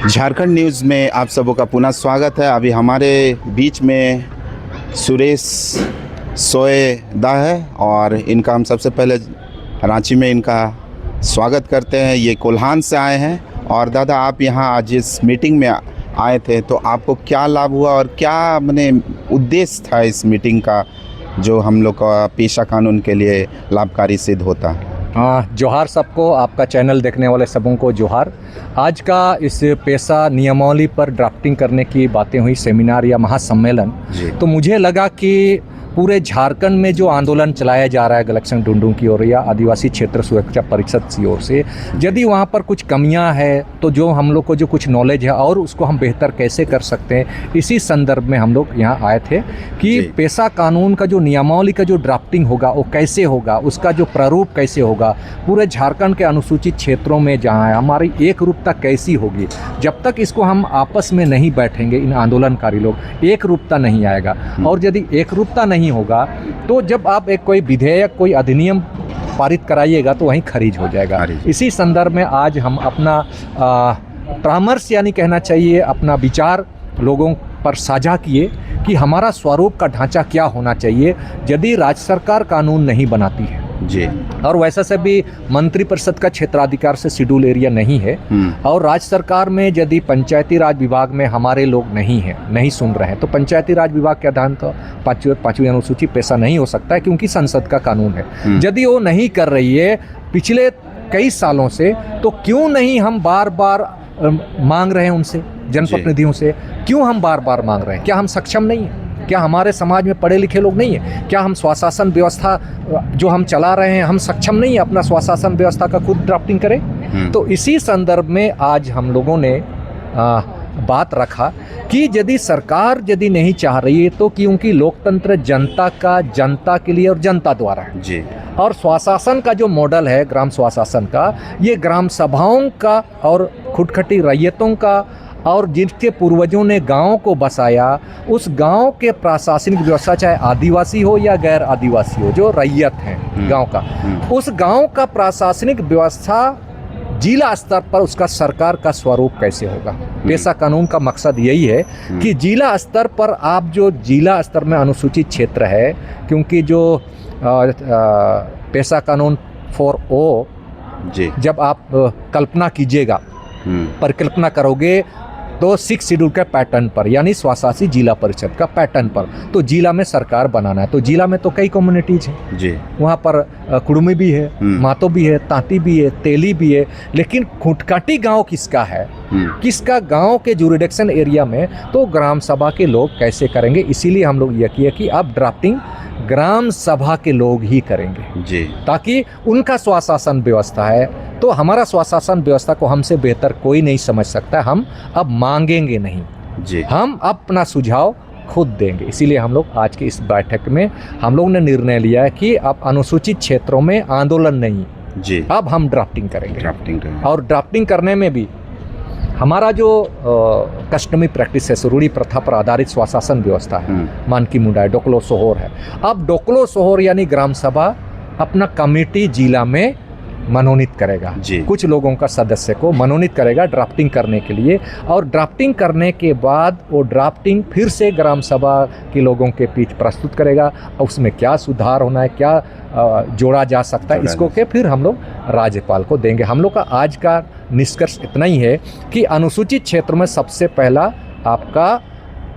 Jharkhand news में आप सबों का पुनः स्वागत है। अभी हमारे बीच में सुरेश सोएदा है और इनका हम सबसे पहले रांची में इनका स्वागत करते हैं। ये कोल्हान से आए हैं। और दादा, आप यहाँ आज इस मीटिंग में आए थे तो आपको क्या लाभ हुआ और क्या माने उद्देश्य था इस मीटिंग का, जो हम लोग का पेशा कानून के लिए लाभकारी सिद्ध होता है? जोहार सबको, आपका चैनल देखने वाले सबों को जोहार। आज का इस पेशा नियमावली पर ड्राफ्टिंग करने की बातें हुई, सेमिनार या महासम्मेलन, तो मुझे लगा कि पूरे झारखंड में जो आंदोलन चलाया जा रहा है गलक्शन डुंडू की ओर या आदिवासी क्षेत्र सुरक्षा परिषद की ओर से, यदि वहाँ पर कुछ कमियां हैं तो जो हम लोग को जो कुछ नॉलेज है और उसको हम बेहतर कैसे कर सकते हैं, इसी संदर्भ में हम लोग यहाँ आए थे कि पेशा कानून का जो नियमावली का जो ड्राफ्टिंग होगा वो कैसे होगा, उसका जो प्रारूप कैसे होगा, पूरे झारखंड के अनुसूचित क्षेत्रों में जहाँ है हमारी एक रूपता कैसी होगी। जब तक इसको हम आपस में नहीं बैठेंगे, इन आंदोलनकारी लोग, एक रूपता नहीं आएगा। और यदि एक रूपता नहीं होगा तो जब आप एक कोई विधेयक, कोई अधिनियम पारित कराइएगा तो वहीं खारिज हो जाएगा। इसी संदर्भ में आज हम अपना परामर्श यानी कहना चाहिए अपना विचार लोगों पर साझा किए कि हमारा स्वरूप का ढांचा क्या होना चाहिए यदि राज्य सरकार कानून नहीं बनाती है जी। और वैसा से भी मंत्रिपरिषद का क्षेत्राधिकार से शेड्यूल एरिया नहीं है और राज्य सरकार में यदि पंचायती राज विभाग में हमारे लोग नहीं हैं, नहीं सुन रहे हैं, तो पंचायती राज विभाग के अधीन तो पांचवी अनुसूची पेशा नहीं हो सकता है, क्योंकि संसद का कानून है। यदि वो नहीं कर रही है पिछले कई सालों से, तो क्यों नहीं हम बार बार मांग रहे हैं उनसे, जनप्रतिनिधियों से क्यों हम बार बार मांग रहे हैं? क्या हम सक्षम नहीं हैं? क्या हमारे समाज में पढ़े लिखे लोग नहीं हैं? क्या हम स्वशासन व्यवस्था जो हम चला रहे हैं, हम सक्षम नहीं हैं अपना स्वशासन व्यवस्था का खुद ड्राफ्टिंग करें? तो इसी संदर्भ में आज हम लोगों ने बात रखा कि यदि सरकार यदि नहीं चाह रही है तो क्योंकि लोकतंत्र जनता के लिए और जनता द्वारा है जी। और स्वशासन का जो मॉडल है ग्राम स्वशासन का, ये ग्राम सभाओं का और खुटखटी रैयतों का और जिनके पूर्वजों ने गांव को बसाया, उस गांव के प्रशासनिक व्यवस्था, चाहे आदिवासी हो या गैर आदिवासी हो, जो रैयत है गांव का, उस गांव का प्रशासनिक व्यवस्था जिला स्तर पर उसका सरकार का स्वरूप कैसे होगा। पेशा कानून का मकसद यही है कि जिला स्तर पर आप जो जिला स्तर में अनुसूचित क्षेत्र है, क्योंकि जो पेशा कानून 4O जब आप कल्पना कीजिएगा, परिकल्पना करोगे तो 6 शेड्यूल के पैटर्न पर, यानी स्वशासी जिला परिषद का पैटर्न पर, तो जिला में सरकार बनाना है। तो जिला में तो कई कम्युनिटीज हैं जी, वहाँ पर कुड़मी भी है, मातो भी है, तांती भी है, तेली भी है, लेकिन खुटकाटी गांव किसका है, किसका गांव के जुरिडिक्शन एरिया में, तो ग्राम सभा के लोग कैसे करेंगे। इसीलिए हम लोग ये किए कि अब ड्राफ्टिंग ग्राम सभा के लोग ही करेंगे जी, ताकि उनका स्वशासन व्यवस्था है, तो हमारा स्वशासन व्यवस्था को हमसे बेहतर कोई नहीं समझ सकता। हम अब मांगेंगे नहीं जी, हम अपना सुझाव खुद देंगे। इसीलिए हम लोग आज की इस बैठक में हम लोग ने निर्णय लिया है कि अब अनुसूचित क्षेत्रों में आंदोलन नहीं जी, अब हम ड्राफ्टिंग करेंगे। और ड्राफ्टिंग करने में भी हमारा जो कस्टमी प्रैक्टिस है, रूढ़ी प्रथा पर आधारित स्वशासन व्यवस्था है, मानकी मुंडा है, डोकलो सोहोर है। अब डोकलो सोहोर यानी ग्राम सभा अपना कमेटी जिला में मनोनीत करेगा, कुछ लोगों का सदस्य को मनोनीत करेगा ड्राफ्टिंग करने के लिए, और ड्राफ्टिंग करने के बाद वो ड्राफ्टिंग फिर से ग्राम सभा के लोगों के बीच प्रस्तुत करेगा, और उसमें क्या सुधार होना है, क्या जोड़ा जा सकता है, इसको के फिर हम लोग राज्यपाल को देंगे। हम लोग का आज का निष्कर्ष इतना ही है कि अनुसूचित क्षेत्र में सबसे पहला आपका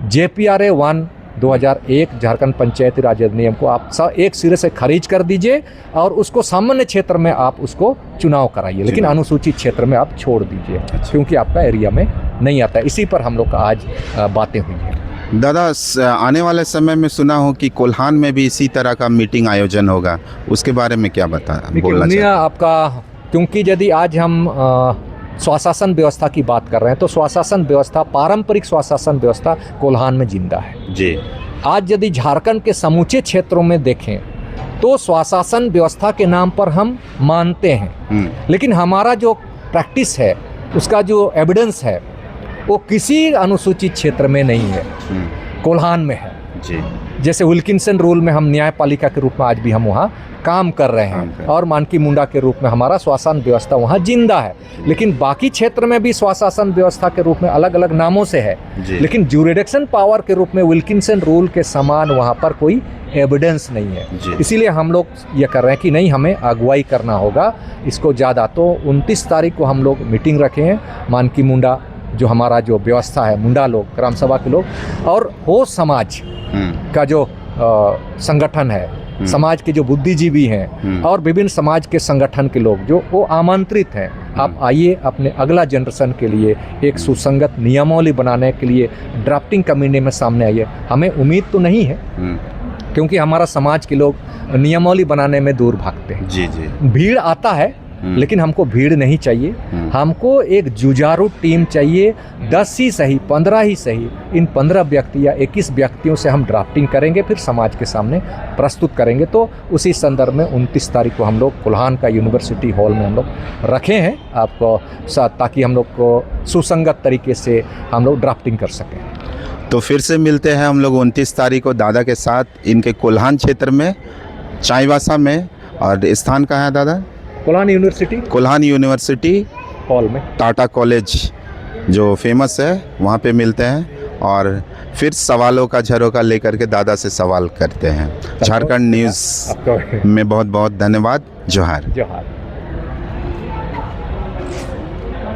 JPRA 1 2001 झारखंड पंचायती राज अधिनियम को आप एक सिरे से खारिज कर दीजिए और उसको सामान्य क्षेत्र में आप उसको चुनाव कराइए, लेकिन अनुसूचित क्षेत्र में आप छोड़ दीजिए, क्योंकि आपका एरिया में नहीं आता है। इसी पर हम लोग का आज बातें हुई हैं। दादा, आने वाले समय में सुना हो कि कोल्हान में भी इसी तरह का मीटिंग आयोजन होगा, उसके बारे में क्या बोलना चाहिए आपका? क्योंकि यदि आज हम स्वशासन व्यवस्था की बात कर रहे हैं तो स्वशासन व्यवस्था, पारंपरिक स्वशासन व्यवस्था कोल्हान में जिंदा है जी। आज यदि झारखंड के समूचे क्षेत्रों में देखें तो स्वशासन व्यवस्था के नाम पर हम मानते हैं, लेकिन हमारा जो प्रैक्टिस है, उसका जो एविडेंस है, वो किसी अनुसूचित क्षेत्र में नहीं है, कोल्हान में है जी। जैसे विल्किंसन रूल में हम न्यायपालिका के रूप में आज भी हम वहाँ काम कर रहे हैं और मानकी मुंडा के रूप में हमारा स्वाशासन व्यवस्था वहाँ जिंदा है। लेकिन बाकी क्षेत्र में भी स्वाशासन व्यवस्था के रूप में अलग अलग नामों से है, लेकिन ज्यूरिडिक्शन पावर के रूप में विल्किंसन रूल के समान वहाँ पर कोई एविडेंस नहीं है। इसीलिए हम लोग ये कर रहे हैं कि नहीं, हमें अगुवाई करना होगा इसको ज़्यादा। तो 29 तारीख को हम लोग मीटिंग रखे हैं, मानकी मुंडा जो हमारा जो व्यवस्था है, मुंडा लोग, ग्राम सभा के लोग और हो समाज का जो संगठन है, समाज के जो बुद्धिजीवी हैं और विभिन्न समाज के संगठन के लोग जो वो आमंत्रित हैं। आप आइए, अपने अगला जनरेशन के लिए एक सुसंगत नियमावली बनाने के लिए ड्राफ्टिंग कमेटी में सामने आइए। हमें उम्मीद तो नहीं है क्योंकि हमारा समाज के लोग नियमावली बनाने में दूर भागते हैं। जी। भीड़ आता है लेकिन हमको भीड़ नहीं चाहिए, हमको एक जुझारू टीम चाहिए। 10 ही सही, 15 ही सही, इन 15 व्यक्ति या 21 व्यक्तियों से हम ड्राफ्टिंग करेंगे, फिर समाज के सामने प्रस्तुत करेंगे। तो उसी संदर्भ में 29 तारीख को हम लोग कोल्हान का यूनिवर्सिटी हॉल में हम लोग रखे हैं आपको साथ, ताकि हम लोग को सुसंगत तरीके से हम लोग ड्राफ्टिंग कर सकें। तो फिर से मिलते हैं हम लोग 29 तारीख को दादा के साथ इनके कोल्हान क्षेत्र में, चाईबासा में। और स्थान कहाँ है दादा? कोल्हान यूनिवर्सिटी हॉल में, टाटा कॉलेज जो फेमस है, वहाँ पे मिलते हैं और फिर सवालों का झरोका लेकर के दादा से सवाल करते हैं। झारखंड न्यूज़ में बहुत बहुत धन्यवाद। जोहार।